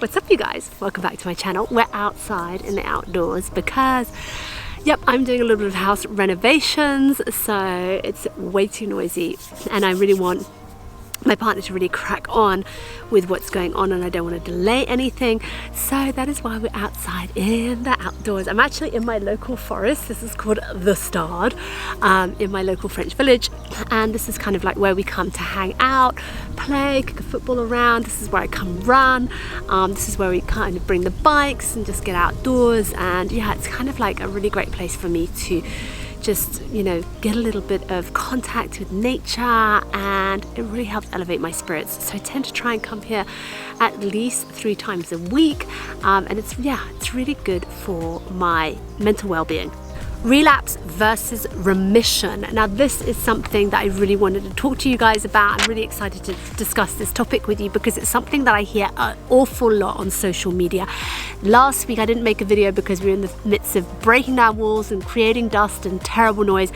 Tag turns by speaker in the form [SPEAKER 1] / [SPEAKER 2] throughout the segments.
[SPEAKER 1] What's up, you guys? Welcome back to my channel. We're outside in the outdoors because I'm doing a little bit of house renovations, so it's way too noisy and I really want my partner to really crack on with what's going on, and I don't want to delay anything, so that is why we're outside in the outdoors. I'm actually in my local forest. This is called the Stade, in my local French village, and this is kind of like where we come to hang out, play, kick a football around. This is where I come run. This is where we kind of bring the bikes and just get outdoors, and yeah, it's kind of like a really great place for me to just, you know, get a little bit of contact with nature, and it really helps elevate my spirits. So I tend to try and come here at least 3 times a week, and it's really good for my mental well-being. Relapse versus remission. Now this is something that I really wanted to talk to you guys about. I'm really excited to discuss this topic with you because it's something that I hear an awful lot on social media. Last week I didn't make a video because we were in the midst of breaking down walls and creating dust and terrible noise,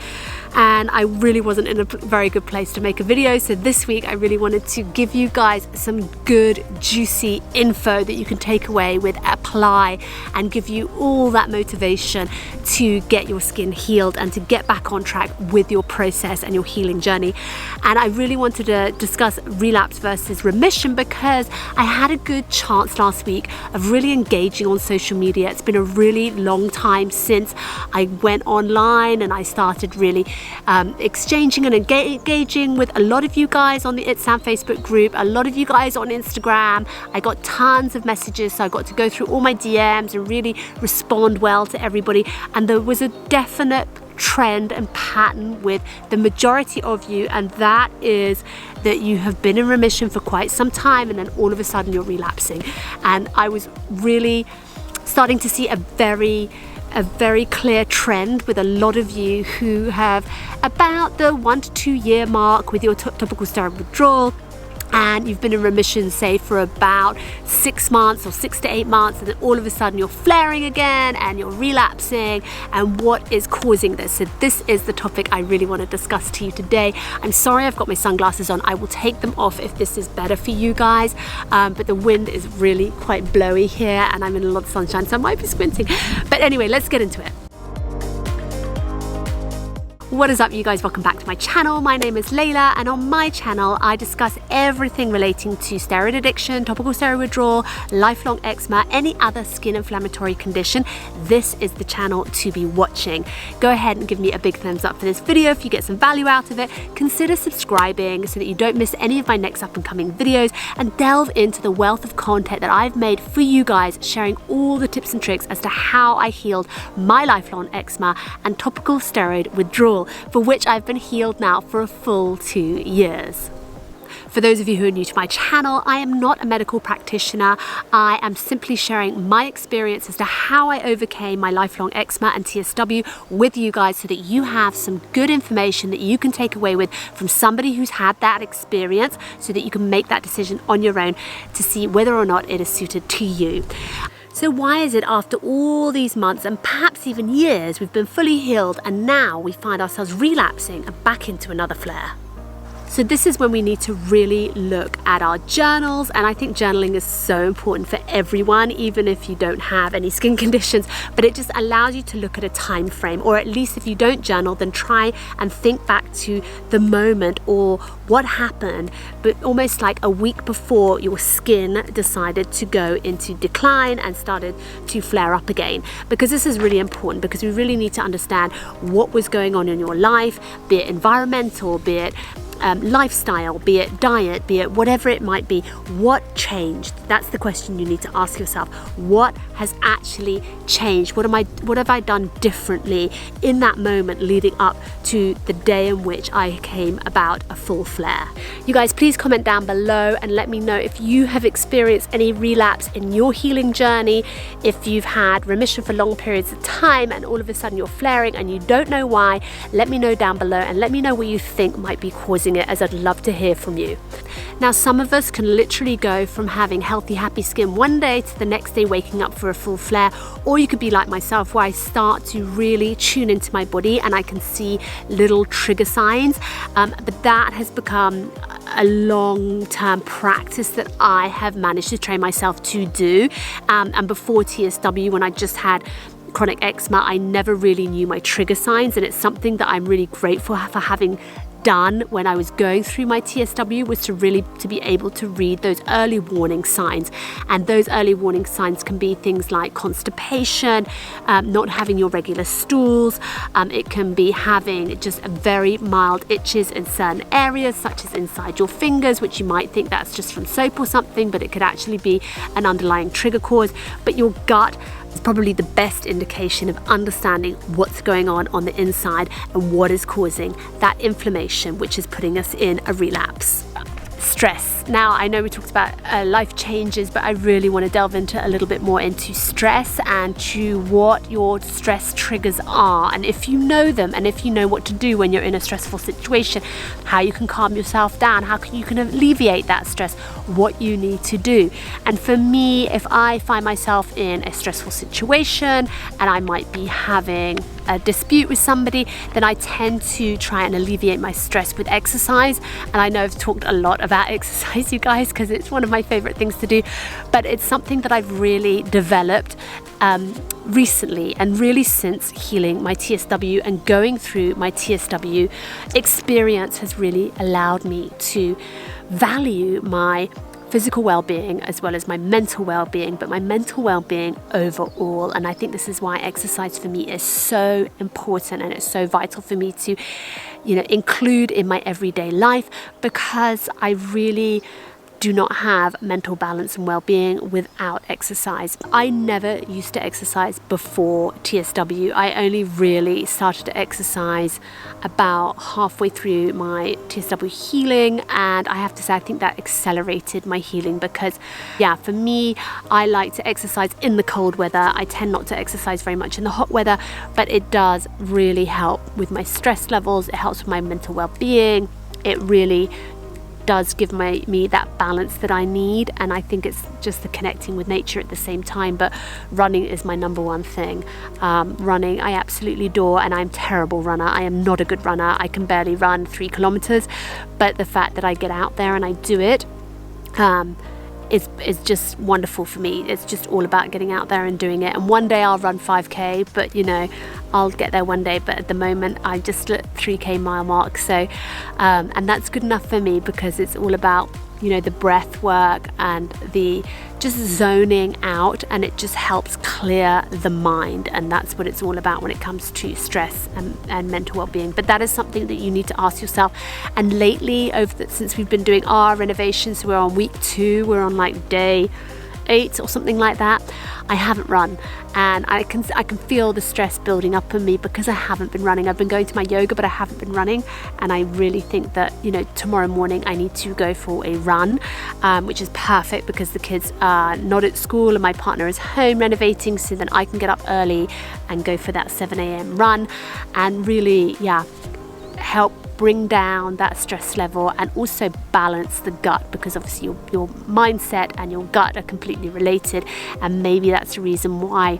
[SPEAKER 1] and I really wasn't in a very good place to make a video. So this week I really wanted to give you guys some good juicy info that you can take away with, apply, and give you all that motivation to get your skin healed and to get back on track with your process and your healing journey. And I really wanted to discuss relapse versus remission because I had a good chance last week of really engaging on social media. It's been a really long time since I went online and I started really exchanging and engaging with a lot of you guys on the Eczema Facebook group, a lot of you guys on Instagram. I got tons of messages, so I got to go through all my DMs and really respond well to everybody, and there was a definite trend and pattern with the majority of you, and that is that you have been in remission for quite some time and then all of a sudden you're relapsing. And I was really starting to see a very clear trend with a lot of you who have about the 1 to 2 year mark with your topical steroid withdrawal, and you've been in remission, say, for about 6 months or 6 to 8 months, and then all of a sudden you're flaring again and you're relapsing, and what is causing this? So this is the topic I really want to discuss to you today. I'm sorry I've got my sunglasses on. I will take them off if this is better for you guys, but the wind is really quite blowy here and I'm in a lot of sunshine, so I might be squinting. But anyway, let's get into it. What is up, you guys? Welcome back to my channel. My name is Leila, and on my channel I discuss everything relating to steroid addiction, topical steroid withdrawal, lifelong eczema, any other skin inflammatory condition. This is the channel to be watching. Go ahead and give me a big thumbs up for this video if you get some value out of it. Consider subscribing so that you don't miss any of my next up and coming videos, and delve into the wealth of content that I've made for you guys, sharing all the tips and tricks as to how I healed my lifelong eczema and topical steroid withdrawal, for which I've been healed now for a full 2 years. For those of you who are new to my channel, I am not a medical practitioner. I am simply sharing my experience as to how I overcame my lifelong eczema and TSW with you guys, so that you have some good information that you can take away with from somebody who's had that experience, so that you can make that decision on your own to see whether or not it is suited to you. So why is it after all these months and perhaps even years we've been fully healed and now we find ourselves relapsing and back into another flare? So this is when we need to really look at our journals, and I think journaling is so important for everyone, even if you don't have any skin conditions, but it just allows you to look at a time frame, or at least if you don't journal, then try and think back to the moment or what happened, but almost like a week before your skin decided to go into decline and started to flare up again. Because this is really important, because we really need to understand what was going on in your life, be it environmental, be it lifestyle, be it diet, be it whatever it might be. What changed? That's the question you need to ask yourself. What has actually changed? What have I done differently in that moment leading up to the day in which I came about a full flare? You guys, please comment down below and let me know if you have experienced any relapse in your healing journey, if you've had remission for long periods of time and all of a sudden you're flaring and you don't know why. Let me know down below and let me know what you think might be causing it, as I'd love to hear from you. Now, some of us can literally go from having healthy, happy skin one day to the next day waking up for a full flare, or you could be like myself, where I start to really tune into my body and I can see little trigger signs, but that has become a long-term practice that I have managed to train myself to do. And before TSW, when I just had chronic eczema, I never really knew my trigger signs, and it's something that I'm really grateful for having done when I was going through my TSW, was to be able to read those early warning signs. And those early warning signs can be things like constipation, not having your regular stools. It can be having just very mild itches in certain areas, such as inside your fingers, which you might think that's just from soap or something, but it could actually be an underlying trigger cause. But your gut is probably the best indication of understanding what's going on the inside and what is causing that inflammation, which is putting us in a relapse. Stress. Now, I know we talked about life changes, but I really want to delve into a little bit more into stress and to what your stress triggers are, and if you know them, and if you know what to do when you're in a stressful situation, how you can calm yourself down, how you can alleviate that stress, what you need to do. And for me, if I find myself in a stressful situation and I might be having a dispute with somebody, then I tend to try and alleviate my stress with exercise. And I know I've talked a lot about exercise, you guys, because it's one of my favorite things to do, but it's something that I've really developed recently, and really since healing my TSW and going through my TSW experience has really allowed me to value my physical well-being as well as my mental well-being, but my mental well-being overall. And I think this is why exercise for me is so important, and it's so vital for me to, include in my everyday life, because I really do not have mental balance and well-being without exercise. I never used to exercise before TSW. I only really started to exercise about halfway through my TSW healing, and I have to say I think that accelerated my healing, because for me, I like to exercise in the cold weather. I tend not to exercise very much in the hot weather, but it does really help with my stress levels. It helps with my mental well-being. It really does give me that balance that I need, and I think it's just the connecting with nature at the same time. But running is my number one thing. Running I absolutely adore, and I'm a terrible runner. I am not a good runner. I can barely run 3 kilometers, but the fact that I get out there and I do it is just wonderful for me. It's just all about getting out there and doing it. And one day I'll run 5k, but I'll get there one day. But at the moment I just at 3k mile mark, so and that's good enough for me, because it's all about the breath work and the just zoning out, and it just helps clear the mind, and that's what it's all about when it comes to stress and mental well-being. But that is something that you need to ask yourself. And lately, since we've been doing our renovations, so we're on week 2, we're on like day 8 or something like that, I haven't run, and I can feel the stress building up on me because I haven't been running. I've been going to my yoga, but I haven't been running, and I really think that tomorrow morning I need to go for a run, which is perfect because the kids are not at school and my partner is home renovating, so then I can get up early and go for that 7 a.m. run, and really help bring down that stress level and also balance the gut, because obviously your mindset and your gut are completely related. And maybe that's the reason why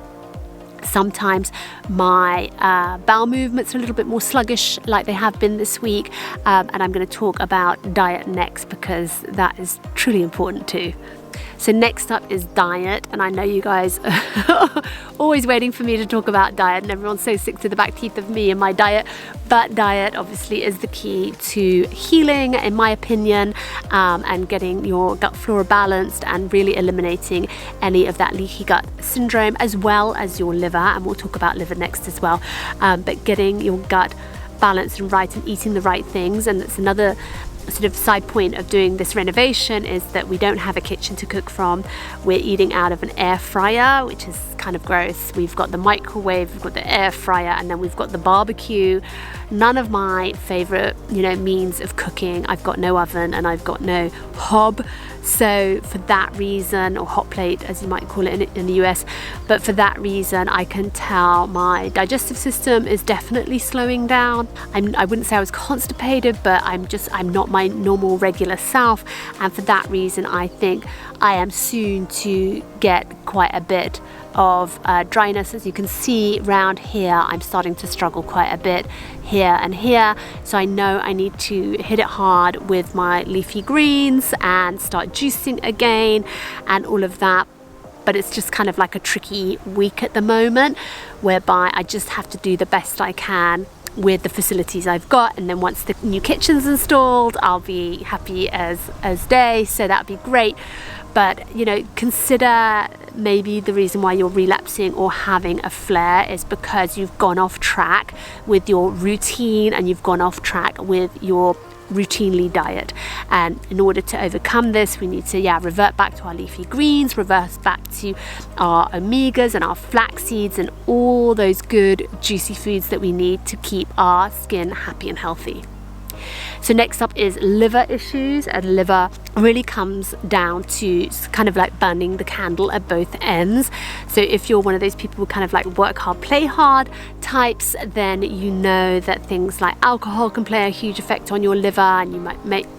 [SPEAKER 1] sometimes my bowel movements are a little bit more sluggish, like they have been this week. And I'm going to talk about diet next, because that is truly important too. So next up is diet, and I know you guys are always waiting for me to talk about diet, and everyone's so sick to the back teeth of me and my diet, but diet obviously is the key to healing, in my opinion, and getting your gut flora balanced and really eliminating any of that leaky gut syndrome, as well as your liver, and we'll talk about liver next as well. But getting your gut balanced and right, and eating the right things, and that's another sort of side point of doing this renovation, is that we don't have a kitchen to cook from. We're eating out of an air fryer, which is kind of gross. We've got the microwave, we've got the air fryer, and then we've got the barbecue. None of my favorite means of cooking. I've got no oven and I've got no hob, so for that reason, or hot plate as you might call it in the US, but for that reason I can tell my digestive system is definitely slowing down. I wouldn't say I was constipated, but I'm not my normal regular self, and for that reason I think I am soon to get quite a bit of dryness. As you can see around here, I'm starting to struggle quite a bit here and here, so I know I need to hit it hard with my leafy greens and start juicing again and all of that. But it's just kind of like a tricky week at the moment, whereby I just have to do the best I can with the facilities I've got, and then once the new kitchen's installed, I'll be happy as day, so that'd be great. But you know, consider maybe the reason why you're relapsing or having a flare is because you've gone off track with your routine and you've gone off track with your routinely diet. And in order to overcome this, we need to revert back to our leafy greens, reverse back to our omegas and our flax seeds and all those good juicy foods that we need to keep our skin happy and healthy. So next up is liver issues, and liver really comes down to kind of like burning the candle at both ends. So if you're one of those people who kind of like work hard, play hard types, then you know that things like alcohol can play a huge effect on your liver, and you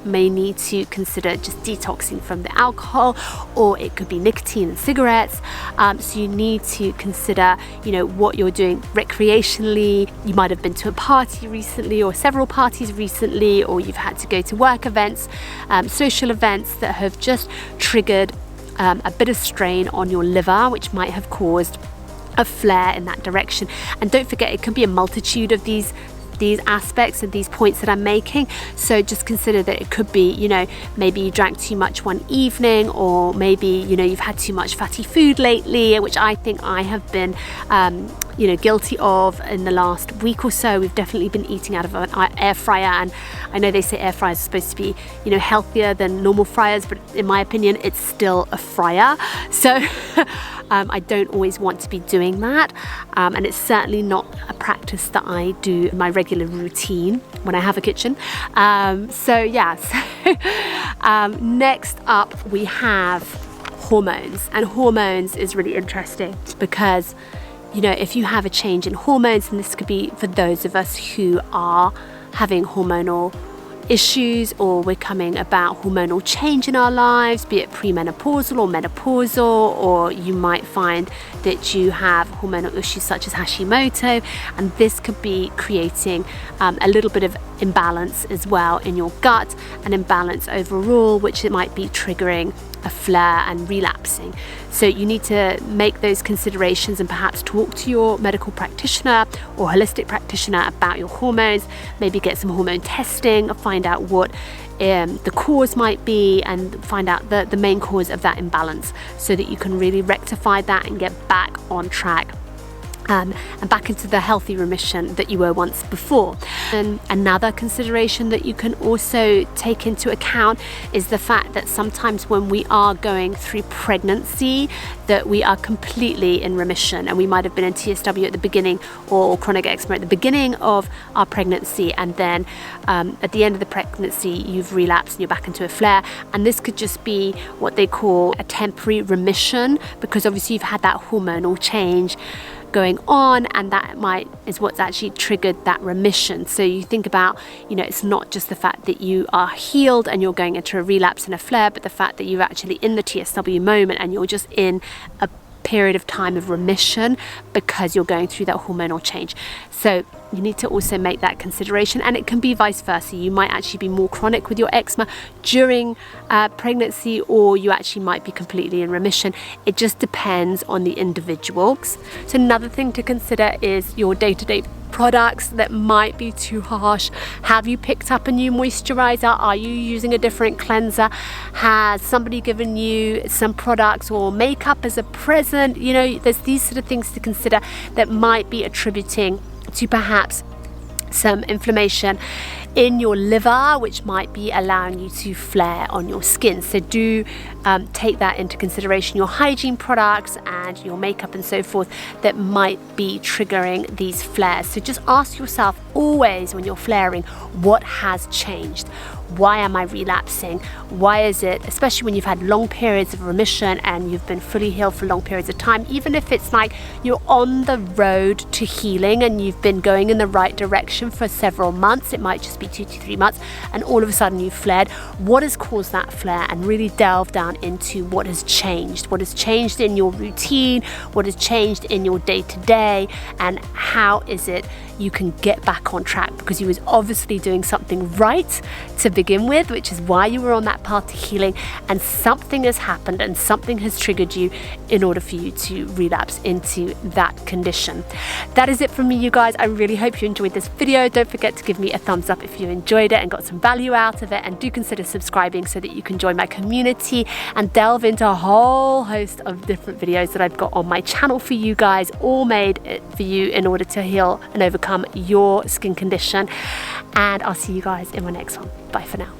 [SPEAKER 1] may need to consider just detoxing from the alcohol, or it could be nicotine and cigarettes. So you need to consider, you know, what you're doing recreationally. You might have been to a party recently or several parties recently, or you've had to go to work events, social events that have just triggered a bit of strain on your liver, which might have caused a flare in that direction. And don't forget, it can be a multitude of these aspects and these points that I'm making. So just consider that it could be, you know, maybe you drank too much one evening, or maybe, you know, you've had too much fatty food lately, which I think I have been you know, guilty of in the last week or so. We've definitely been eating out of an air fryer, and I know they say air fryers are supposed to be, you know, healthier than normal fryers, but in my opinion, it's still a fryer. So I don't always want to be doing that, and it's certainly not a practice that I do in my regular routine when I have a kitchen. Next up we have hormones, and hormones is really interesting because, you know, if you have a change in hormones, and this could be for those of us who are having hormonal issues, or we're coming about hormonal change in our lives, be it premenopausal or menopausal, or you might find that you have hormonal issues such as Hashimoto, and this could be creating a little bit of imbalance as well in your gut, an imbalance overall, which it might be triggering a flare and relapsing. So you need to make those considerations and perhaps talk to your medical practitioner or holistic practitioner about your hormones, maybe get some hormone testing, find out what the cause might be, and find out the main cause of that imbalance, so that you can really rectify that and get back on track. And back into the healthy remission that you were once before. And another consideration that you can also take into account is the fact that sometimes when we are going through pregnancy, that we are completely in remission, and we might have been in TSW at the beginning, or chronic eczema at the beginning of our pregnancy, and then at the end of the pregnancy you've relapsed and you're back into a flare. And this could just be what they call a temporary remission, because obviously you've had that hormonal change going on, and that is what's actually triggered that remission. So you think about, you know, it's not just the fact that you are healed and you're going into a relapse and a flare, but the fact that you're actually in the TSW moment and you're just in a period of time of remission because you're going through that hormonal change. So you need to also make that consideration, and it can be vice versa. You might actually be more chronic with your eczema during pregnancy, or you actually might be completely in remission. It just depends on the individuals. So another thing to consider is your day-to-day products that might be too harsh. Have you picked up a new moisturizer? Are you using a different cleanser? Has somebody given you some products or makeup as a present? You know, there's these sort of things to consider that might be attributing to perhaps some inflammation in your liver, which might be allowing you to flare on your skin. So do take that into consideration, your hygiene products and your makeup and so forth that might be triggering these flares. So just ask yourself always when you're flaring, what has changed? why am I relapsing? Why is it, especially when you've had long periods of remission and you've been fully healed for long periods of time, even if it's like you're on the road to healing and you've been going in the right direction for several months, it might just be 2 to 3 months, and all of a sudden you've flared. What has caused that flare? And really delve down into what has changed in your routine, what has changed in your day-to-day, and how is it you can get back on track, because you was obviously doing something right to begin with, which is why you were on that path to healing, and something has happened and something has triggered you in order for you to relapse into that condition. That is it from me, you guys. I really hope you enjoyed this video. Don't forget to give me a thumbs up if you enjoyed it and got some value out of it, and do consider subscribing so that you can join my community and delve into a whole host of different videos that I've got on my channel for you guys, all made for you in order to heal and overcome your skin condition. And I'll see you guys in my next one. Bye for now.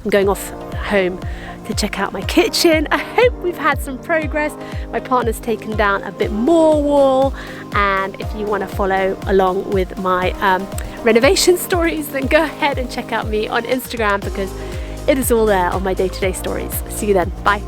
[SPEAKER 1] I'm going off home to check out my kitchen. I hope we've had some progress. My partner's taken down a bit more wall, and if you want to follow along with my renovation stories, then go ahead and check out me on Instagram, because it is all there on my day-to-day stories. See you then. Bye.